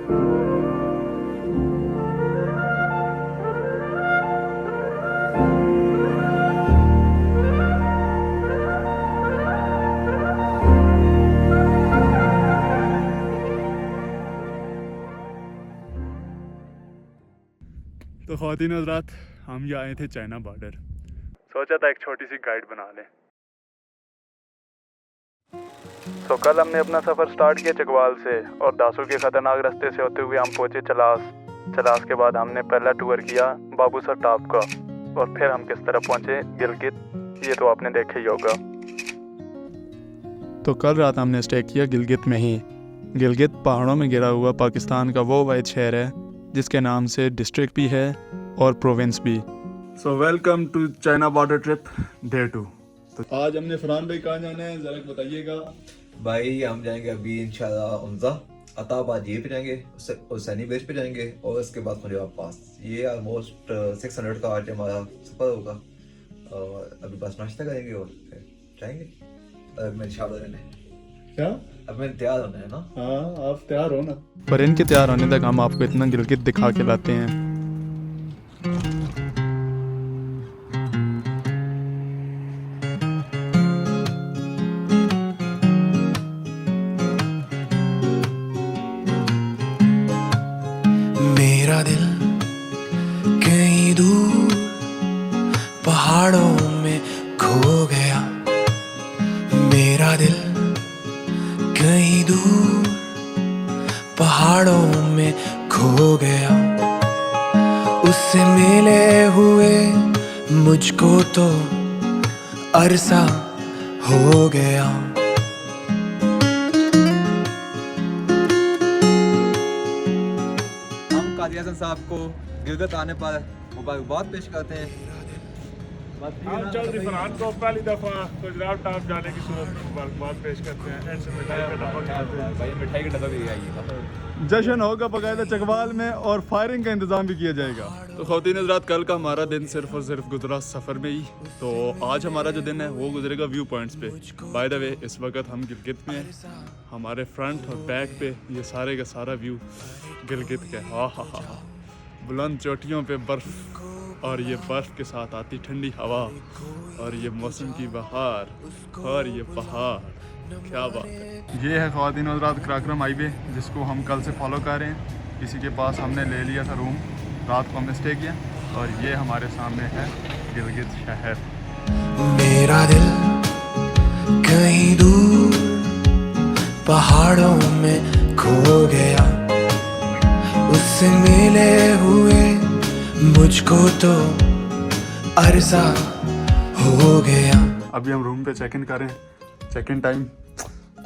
तो ख़वातीन हज़रात, हम ये आए थे चाइना बॉर्डर। सोचा था एक छोटी सी गाइड बना लें। तो कल हमने अपना सफ़र स्टार्ट किया चकवाल से और दासू के ख़तरनाक रास्ते से होते हुए हम पहुँचे चलास के बाद हमने पहला टूर किया बाबूसर टॉप का और फिर हम किस तरह पहुँचे गिलगित, ये तो आपने देखा ही होगा। तो कल रात हमने स्टे किया गिलगित में ही। गिलगित पहाड़ों में घिरा हुआ पाकिस्तान का वो वाहिद शहर है जिसके नाम से डिस्ट्रिक्ट भी है और प्रोविंस भी। So welcome to China border trip day 2। तो आज हमने फरहान भाई कहाँ जाना है ज़रा बताइएगा। भाई हम जाएंगे अभी इंशाल्लाह उमजा, अताबाद ये पे जाएंगे, उससे सैनी बेस पे जाएंगे और उसके बाद पंजाब पास। ये ऑलमोस्ट 600 का आज हमारा सफ़र होगा और अभी बस नाश्ता करेंगे और फिर जाएंगे। अब मैं इंशाल्लाह क्या अब मैं तैयार होना है ना। हाँ आप तैयार हो ना। पर इनके तैयार होने तक हम आपको इतना गिलगित दिखा के लाते हैं। मेरा दिल कहीं दूर पहाड़ों में खो गया, मेरा दिल कहीं दूर पहाड़ों में खो गया। उससे मिले हुए मुझको तो अरसा हो गया। हम काजी हसन साहब को गिलगित आने पर मुबारकबाद पेश करते हैं। हम चौधरी फरहान को पहली दफ़ा गुजरात टॉप जाने की सूरत में मुबारकबाद पेश करते हैं। ऐसे मिठाई का डब्बा खाते हैं। भाई मिठाई का डब्बा भी आइए। जश्न होगा बाकायदा चकवाल में और फायरिंग का इंतज़ाम भी किया जाएगा। तो ख़वातीन हज़रात, कल का हमारा दिन सिर्फ और सिर्फ गुजरा सफ़र में ही। तो आज हमारा जो दिन है वो गुजरेगा व्यू पॉइंट्स पे। बाय द वे इस वक्त हम गिलगित में हैं। हमारे फ्रंट और बैक पे ये सारे का सारा व्यू गिलगित का। हा बुलंद चोटियों पे बर्फ़ और ये बर्फ़ के साथ आती ठंडी हवा और ये मौसम की बहार और ये पहाड़, क्या बात है। ये है ख़वातीन हज़रात कराक्रम हाईवे जिसको हम कल से फॉलो कर रहे हैं। इसी के पास हमने ले लिया था रूम, रात को हमने स्टे किया और ये हमारे सामने है गिलगित शहर। मेरा दिल कहीं दूर पहाड़ों में खो गया, उससे मिले हुए मुझको तो अरसा हो गया। अभी हम रूम पे चेक इन करें, check in time.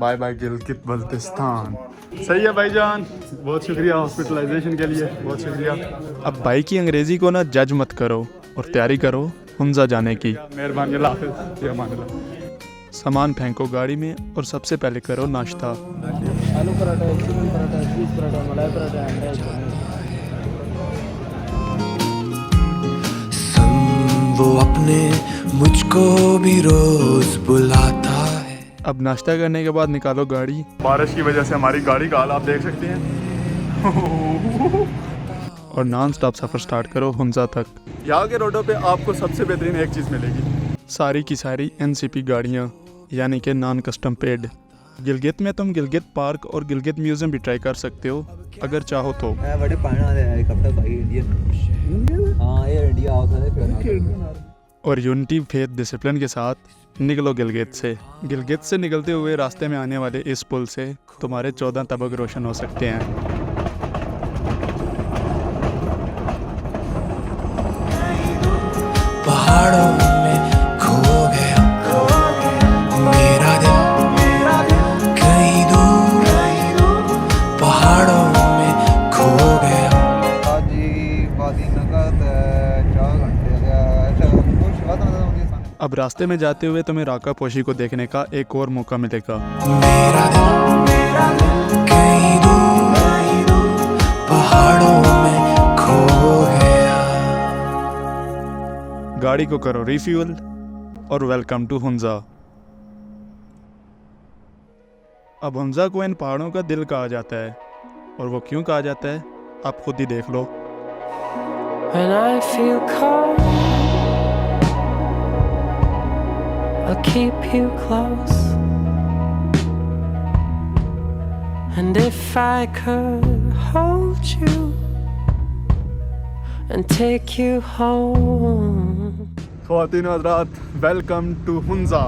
Bye bye Gilgit Baltistan. सही है भाईजान, बहुत शुक्रिया हॉस्पिटलाइजेशन के लिए, बहुत शुक्रिया। अब भाई की अंग्रेज़ी को ना जज मत करो और तैयारी करो हुंजा जाने की। मेहरबानी, अल्लाह हाफ़िज़, या अमान अल्लाह। सामान फेंको गाड़ी में और सबसे पहले करो नाश्ता। आलू पराठा, चिकन पराठा, चीज़ पराठा, मलाई पराठा, अंडा। वो अपने मुझको भी रोज बुलाता है। अब नाश्ता करने के बाद निकालो गाड़ी। बारिश की वजह से हमारी गाड़ी का हाल आप देख सकते हैं। और नॉन स्टॉप सफ़र स्टार्ट करो हुंजा तक। यहाँ के रोडों पे आपको सबसे बेहतरीन एक चीज़ मिलेगी, सारी की सारी NCP गाड़ियाँ, यानी कि नॉन कस्टम पेड। गिलगित में तुम गिलगित पार्क और गिलगित म्यूज़ियम भी ट्राई कर सकते हो अगर चाहो तो। बड़े पानी आ रहे हैं कपड़ा भाई इंडियन। हाँ ये इंडिया आओ था। और यूनिटी फेथ डिसिप्लिन के साथ निकलो गिलगित से। गिलगित से निकलते हुए रास्ते में आने वाले इस पुल से तुम्हारे 14 तबक रोशन हो सकते हैं। पहाड़ों में खो गया, मेरा दिल कहीं दूर पहाड़ों में खो गया। अब रास्ते में जाते हुए तुम्हें राका पोशी को देखने का एक और मौका मिलेगा। मेरा दिल कहीं दूर पहाड़ों में खो गया। गाड़ी को करो रिफ्यूल और वेलकम टू हुंजा। अब हुंजा को इन पहाड़ों का दिल कहा जाता है। और वो क्यों कहा जाता है आप खुद ही देख लो। When I feel cold, I'll keep you close. And if I could hold you and take you home. ख़वातीन व हज़रात, वेलकम टू हुंजा।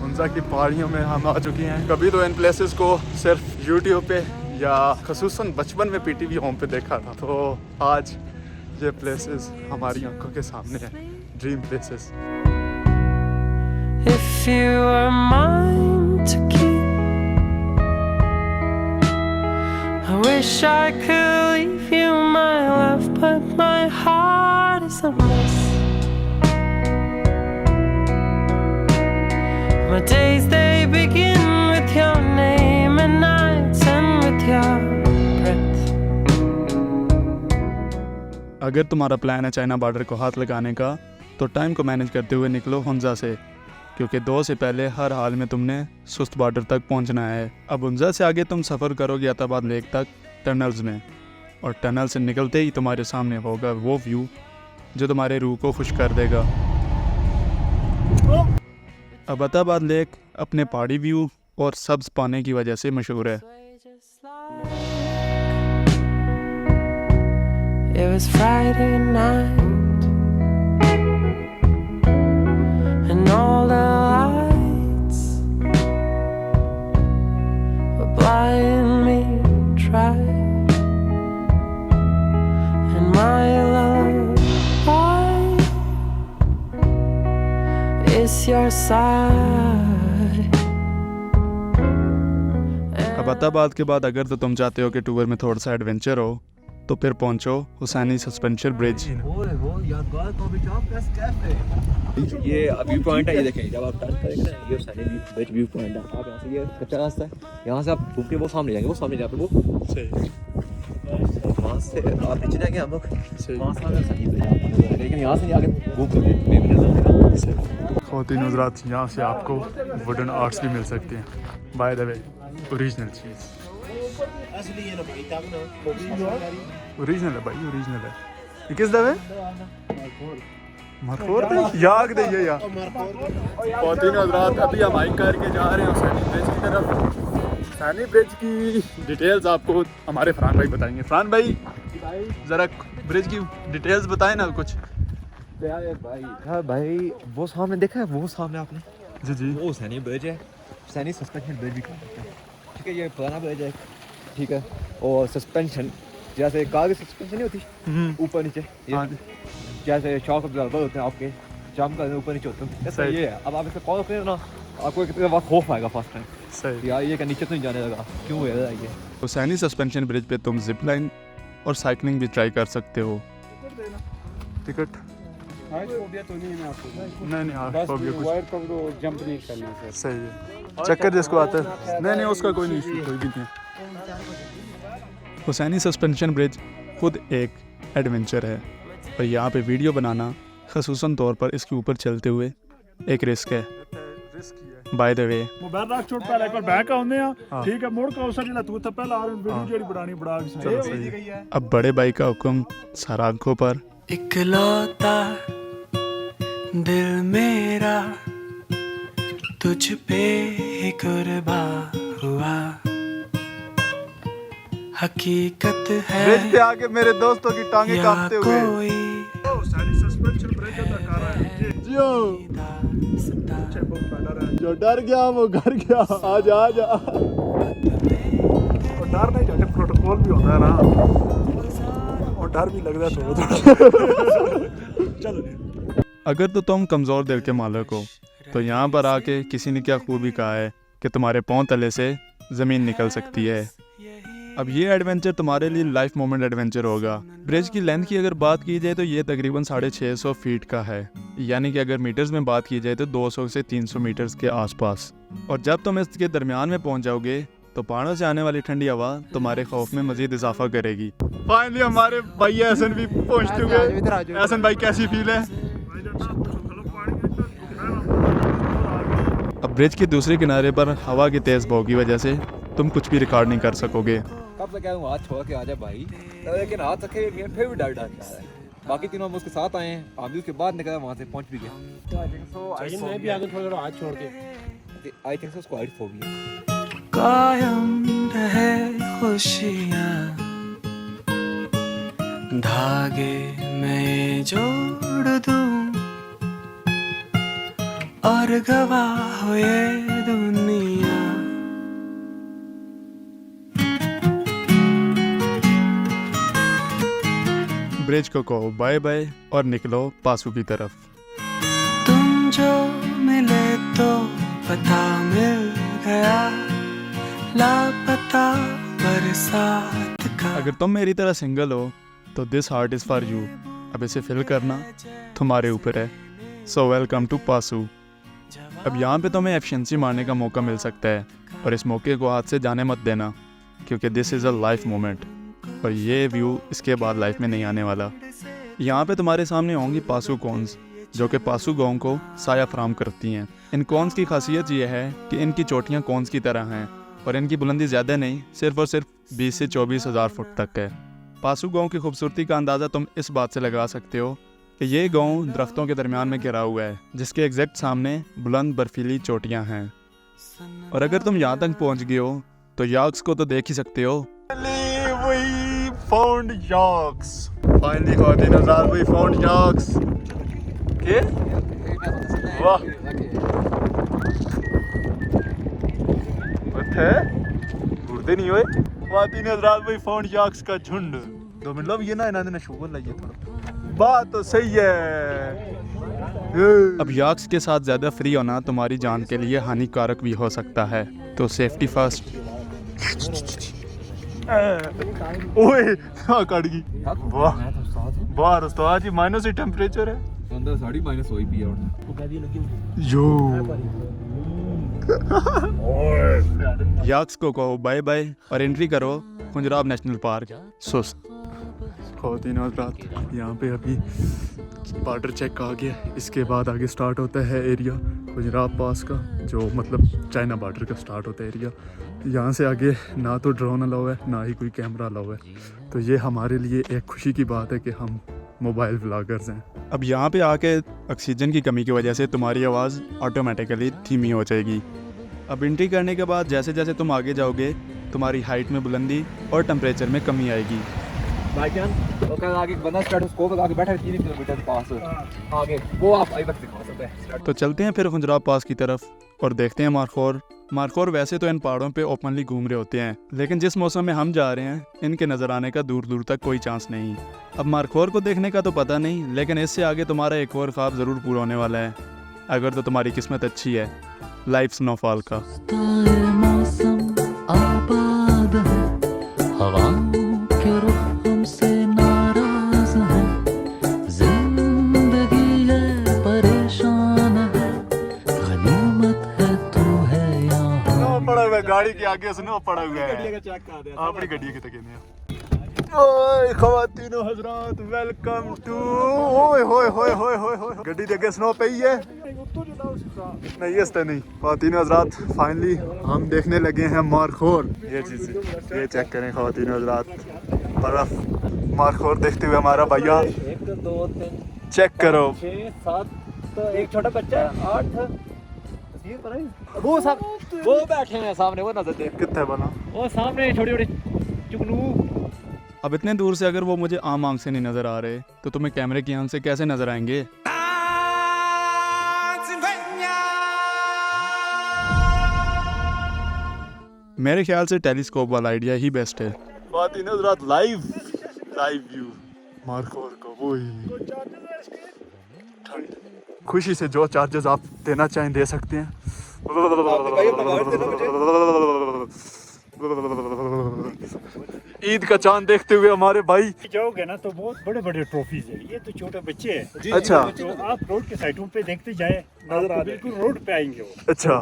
हुंजा की पहाड़ियों में हम आ चुके हैं। कभी तो इन प्लेसेस को सिर्फ यूट्यूब पे या खसूसन बचपन में पीटीवी होम पे देखा था, तो आज ये प्लेसेस हमारी आंखों के सामने हैं, dream places. If you were mine to keep, I wish I could leave you my love, but my heart is a mess. My days they begin with your name and nights end with your breath. अगर तुम्हारा plan है China border को हाथ लगाने का, तो time को manage करते हुए निकलो हुंजा से, क्योंकि 2 से पहले हर हाल में तुमने सुस्त बॉर्डर तक पहुंचना है। अब हुंजा से आगे तुम सफ़र करोगे अताबाद लेक तक टनल्स में, और टनल से निकलते ही तुम्हारे सामने होगा वो व्यू जो तुम्हारे रूह को खुश कर देगा। अब अताबाद लेक अपने पहाड़ी व्यू और सब्ज़ पानी की वजह से मशहूर है। It was Friday night, and all the lights were blinding me dry, and my lullaby is your sigh. अब अताबाद के बाद अगर तो तुम चाहते हो कि टूर में थोड़ा सा एडवेंचर हो, तो फिर पहुंचो हुसैनी सस्पेंशन ब्रिज। ये व्यू पॉइंट है, ये देखें जब आप टर्न करेंगे ना, ये हुसैनी ब्रिज व्यू पॉइंट है। आप यहाँ से, ये कच्चा रास्ता है, यहाँ से आप घूम के वो सामने जाएंगे, वो सामने जहाँ पे वो वहाँ से आप नीचे जाएंगे हम लोग, वहाँ से आगे हुसैनी ब्रिज है, लेकिन यहाँ से आगे घूम के ख़वातीन हज़रात, यहाँ से आपको वुडन आर्ट्स भी मिल सकती हैं, by the way original cheese. Original है भाई, ओरिजिनल है। ये किस दवे मरखोर दे याग दे ये या ख़वातीन हज़रात, अभी हम हाइक करके जा रहे हैं हुसैनी ब्रिज की तरफ। हुसैनी ब्रिज की डिटेल्स आपको हमारे फरहान भाई बताएंगे। फरहान भाई ज़रा ब्रिज की डिटेल्स बताएं ना कुछ। हाँ भाई, वो सामने देखा है, वो सामने आपने, जी जी, वो हुसैनी ब्रिज है, हुसैनी सस्पेंशन ब्रिज भी कहा जाता है। ठीक है, ये पुराना ब्रिज है, ठीक है, और सस्पेंशन जैसे कार की सस्पेंशन नहीं होती ऊपर नीचे, जैसे शॉक अब्जॉर्बर होते हैं आपके, जंप करने ऊपर नीचे होते हैं, ऐसा ये है। अब आप इसे कॉल करें ना, आपको एक वक्त खौफ आएगा फर्स्ट टाइम, सही यार ये का नीचे तो नहीं जाने लगा, क्यों है ये। हुसैनी सस्पेंशन ब्रिज पे तुम जिप लाइन और साइकिलिंग भी ट्राई कर सकते हो। टिकट नहीं हाँ, कुछ जंप नहीं करना सर। सही है, चक्कर जिसको आता है, नहीं उसका कोई नहीं इशू, कोई भी नहीं। हुसैनी सस्पेंशन ब्रिज खुद एक एडवेंचर है, और यहाँ पे वीडियो बनाना खसूसन तौर पर इसके ऊपर चलते हुए एक रिस्क है। बाय द वे मोबाइल रख छोड़ पहले एक बार बैक आਉਂਦੇ ਆ, ठीक है, मोड़ का उसने तू तो पहला और वीडियो जेडी बनानी बड़ा चलो सही है। अब बड़े भाई का हुक्म सर आंखों पर। इकलौता दिल मेरा तुझ पे ही कुर्बान हुआ, हकीकत है ब्रिज पे आके मेरे दोस्तों की टांगे कांपते हुए। कोई जो डर गया वो घर गया, आजा आजा। और डर नहीं जाते, प्रोटोकॉल भी होता है ना, और डर भी लगता है थोड़ा। चलो अगर तो तुम कमज़ोर दिल के मालिक हो, तो यहाँ पर आके किसी ने क्या खूबी कहा है कि तुम्हारे पाँव तले से ज़मीन निकल सकती है। अब ये एडवेंचर तुम्हारे लिए लाइफ मोमेंट एडवेंचर होगा। ब्रिज की लेंथ की अगर बात की जाए तो ये तकरीबन 650 फीट का है, यानी कि अगर मीटर्स में बात की जाए तो 200 से 300 मीटर्स के आसपास। और जब तुम इसके दरमियान में पहुंच जाओगे तो पहाड़ों से आने वाली ठंडी हवा तुम्हारे खौफ में मजीद इजाफा करेगी। फाइनली हमारे भाई एहसन भी पहुंच चुके हैं। एहसन भाई कैसी फील है? अब ब्रिज के दूसरे किनारे पर हवा की तेज़ बहाव की वजह से तुम कुछ भी रिकॉर्ड नहीं कर सकोगे। कब से कह रहा हूँ हाथ छोड़ के आ जा भाई, लेकिन हाथ रखे फिर भी डर डर के आ रहा है। बाकी तीनों हम उसके साथ आए हैं, हम भी उसके बाद निकला वहाँ से पहुँच भी गया। चाहिए मैं भी आगे थोड़ा हाथ छोड़ के आई थिंक उसको हाइट फोबिया। कायम रहे खुशियाँ धागे में जोड़ दूं और गवाह हो ये दुनिया। ब्रिज को कहो बाय बाय और निकलो पासू की तरफ। तुम जो मिले तो पता मिल गया, लापता बरसात का। अगर तुम मेरी तरह सिंगल हो तो this heart is for you. अब इसे फिल करना तुम्हारे ऊपर है। सो वेलकम टू पासू। अब यहाँ पे तुम्हें एफिशिएंसी मारने का मौका मिल सकता है और इस मौके को हाथ से जाने मत देना, क्योंकि this is a life moment और ये व्यू इसके बाद लाइफ में नहीं आने वाला। यहाँ पे तुम्हारे सामने होंगी पासू कॉन्स, जो कि पासू गांव को साया फराम करती हैं। इन कॉन्स की खासियत यह है कि इनकी चोटियाँ कॉन्स की तरह हैं और इनकी बुलंदी ज़्यादा नहीं, सिर्फ और सिर्फ 20 से 24 हज़ार फुट तक है। पासू गांव की खूबसूरती का अंदाज़ा तुम इस बात से लगा सकते हो कि ये गांव दरख्तों के दरमियान में घिरा हुआ है, जिसके एग्जैक्ट सामने बुलंद बर्फीली चोटियाँ हैं। और अगर तुम यहाँ तक पहुँच गए हो तो याक्स को तो देख ही सकते हो। We found yaks. Finally, ख़वातीन हज़रात, we found yaks. के? वाह। उठे? घूरते नहीं हुए? ख़वातीन हज़रात, we found yaks का झुंड। 2 मिनट लो, ये ना इन्होंने शुगर लाइए थोड़ा। बात तो सही है। अब याक्स के साथ ज़्यादा फ्री होना तुम्हारी जान के लिए हानिकारक भी हो सकता है, तो सेफ्टी फर्स्ट। ओए हाँ कट गई। वाह बाहर उस्ताद जी माइनस ही टेम्परेचर है, अंदर साड़ी माइनस हुई पी और यो। याक्स को कहो बाय बाय और एंट्री करो खुंजराब नेशनल पार्क। सुस्त ख़वातीन हज़रात, यहाँ पे अभी बॉर्डर चेक आ गया। इसके बाद आगे स्टार्ट होता है एरिया खुंजराब पास का, जो मतलब चाइना बॉर्डर का स्टार्ट होता है एरिया। यहाँ से आगे ना तो ड्रोन अलाउ है, ना ही कोई कैमरा अलाउ है, तो ये हमारे लिए एक खुशी की बात है कि हम मोबाइल व्लॉगर्स हैं। अब यहाँ पे आके ऑक्सीजन की कमी की वजह से तुम्हारी आवाज़ ऑटोमेटिकली धीमी हो जाएगी। अब एंट्री करने के बाद जैसे जैसे तुम आगे जाओगे तुम्हारी हाइट में बुलंदी और टेम्परेचर में कमी आएगी। भाईजान तो कल आगे बंदा स्टेटोस्कोप लगा के बैठा है 3 किलोमीटर पास आगे, वो आप आई वक्त दिखा सकते हैं। तो चलते हैं फिर खुंजराब पास की तरफ और देखते हैं मारखोर। मारखोर वैसे तो इन पहाड़ों पे ओपनली घूम रहे होते हैं, लेकिन जिस मौसम में हम जा रहे हैं इनके नज़र आने का दूर दूर तक कोई चांस नहीं। अब मारखोर को देखने का तो पता नहीं, लेकिन इससे आगे तुम्हारा एक और ख्वाब ज़रूर पूरा होने वाला है, अगर तो तुम्हारी किस्मत अच्छी है, लाइव स्नोफॉल का। मौसम आबाद है, हवाओं के रुख हमसे नाराज है, जिंदगी है परेशान है, गनीमत है तू है यहाँ। पड़ा हुआ है गाड़ी के आगे, स्नो पड़ा हुआ है। अपनी गड्डी के तक ओए ख़वातीनो हज़रात, वेलकम टू। ओए होए होए होए होए होए, गड्डी देखे स्नो पे ही है नहीं, इस तरह नहीं। ख़वातीनो हज़रात, फाइनली हम देखने लगे हैं मारखोर। ये चीज़ ये चेक करें ख़वातीनो हज़रात, बर्फ मारखोर देखते हुए हमारा भैया। 1 2 3 चेक करो 6 7, तो एक छोटा बच्चा है 8। तस्वीर पर है वो सब, वो बैठे हैं सामने, वो नजर देख, कितना बना। वो सामने छोटे छोटे चुगनू। अब इतने दूर से अगर वो मुझे आम आंख से नहीं नज़र आ रहे तो तुम्हें कैमरे की आंख से कैसे नज़र आएंगे। मेरे ख्याल से टेलीस्कोप वाला आइडिया ही बेस्ट है। ख़वातीन हज़रात, लाइव व्यू मारखोर को। वही खुशी से जो चार्जेस आप देना चाहें दे सकते हैं। ईद का चांद देखते हुए हमारे भाई जाओगे ना तो बहुत बड़े बड़े ट्रॉफीज है, ये तो छोटे बच्चे हैं। अच्छा, जो आप रोड के साइडों पे देखते जाए नजर आ, बिल्कुल रोड पे आएंगे वो। अच्छा,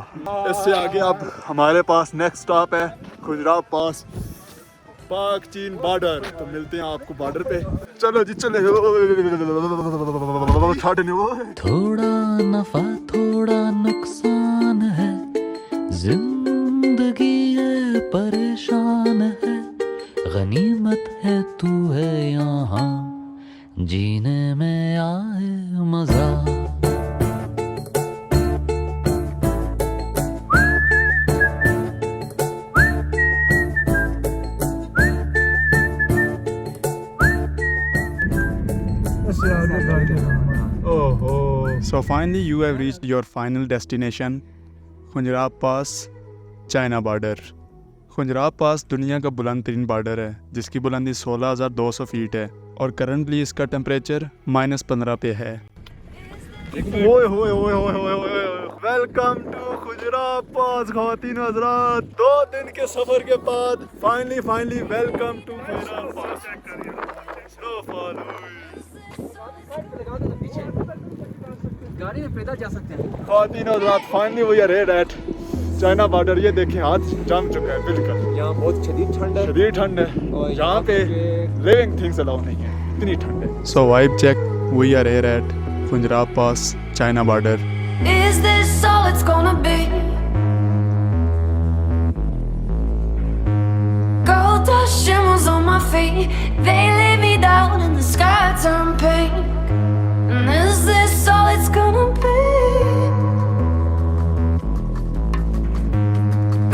इससे आगे अब हमारे पास नेक्स्ट स्टॉप है खुंजराब पास, पाक चीन बॉर्डर। तो मिलते हैं आपको बॉर्डर पे। चलो जी चले। थोड़ा नफा थोड़ा नुकसान है, जिंदगी है परेशान है, है तू है यहाँ, जीने में आए मजा। Oh, so finally you have reached your final destination, Khunjerab pass, China border. Khunjerab pass दुनिया का बुलंद तरीन बॉर्डर है जिसकी बुलंदी 16,200 फीट है और करंटली इसका टेम्परेचर -15 पे है। ओए होए होए होए होए होए, वेलकम टू खुजराब पास ख़वातीन व हज़रात। 2 दिन के सफ़र के बाद finally welcome to Khunjerab pass. गाड़ी में पैदल जा सकते हैं। ख़वातीन व हज़रात, finally we are here at China border. ये देखें हाथ जम चुका है बिल्कुल। यहाँ बहुत शदीद ठंड है और यहाँ पे लिविंग थिंग्स अलाउ नहीं है, इतनी ठंड है। So vibe check, we are here at Khunjerab pass, China border. Is this all it's gonna be? Gold dust shimmers on my feet, they lay me down and the sky turned pink. And is this all it's gonna be?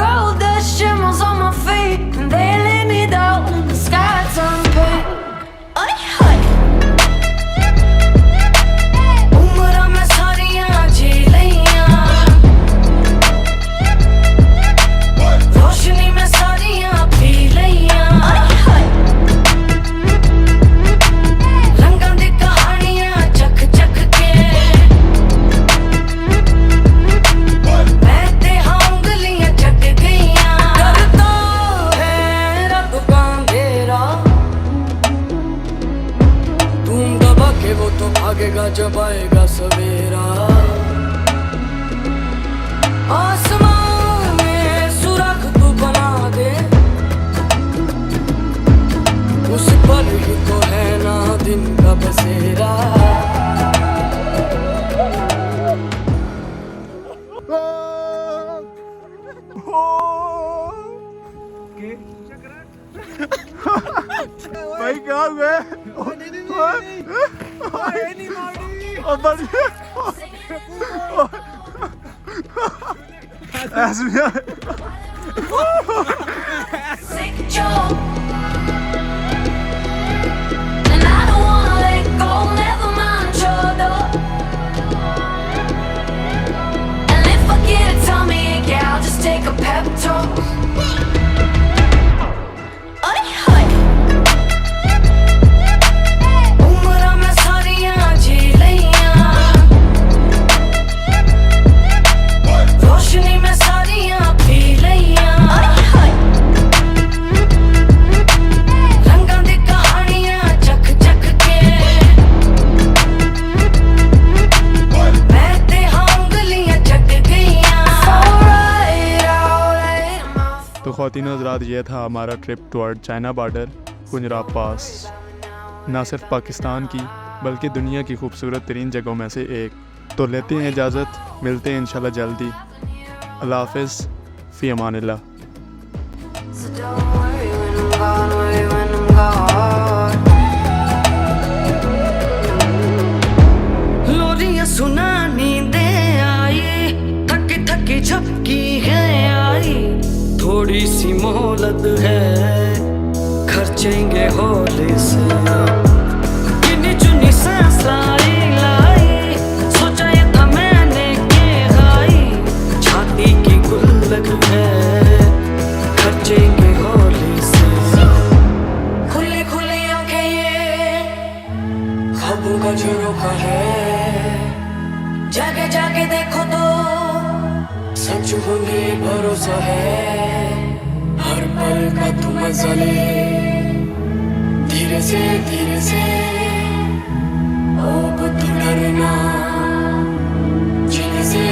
Gold dust shimmers on my feet, and they lay me down and the sky turned pink. Ay, ay. जब आएगा सवेरा, आसमान में सुराख तू बना दे, उस पर ही तो है ना दिन का बसेरा। भाई क्या हुआ? तो ख़वातीन हज़रात, ये था हमारा trip toward China border, Khunjerab pass. ना सिर्फ पाकिस्तान की बल्कि दुनिया की खूबसूरत तरीन जगहों में से एक। तो लेते हैं इजाज़त, मिलते हैं इंशाल्लाह जल्दी। अल्लाह हाफ़िज़, फ़ी अमानिल्लाह। So don't worry when I'm gone, worry when I'm gone. लोरियां सुनानी दे आई, थकी थकी झपकी है आई, थोड़ी सी मोहलत है, खर्चेंगे होली से। गिनी चुनी सांस लाई, सोचा ये था मैंने के हाई, छाती की गुल्लक है, खर्चेंगे होली से। खुली खुली आंखें ये ख्वाबों का झरोखा है, जाके जाके देखो तो सच होने भरोसा है, हर पल का तू मजा ले, धीरे से ओ बुद्धू डरना, जीने से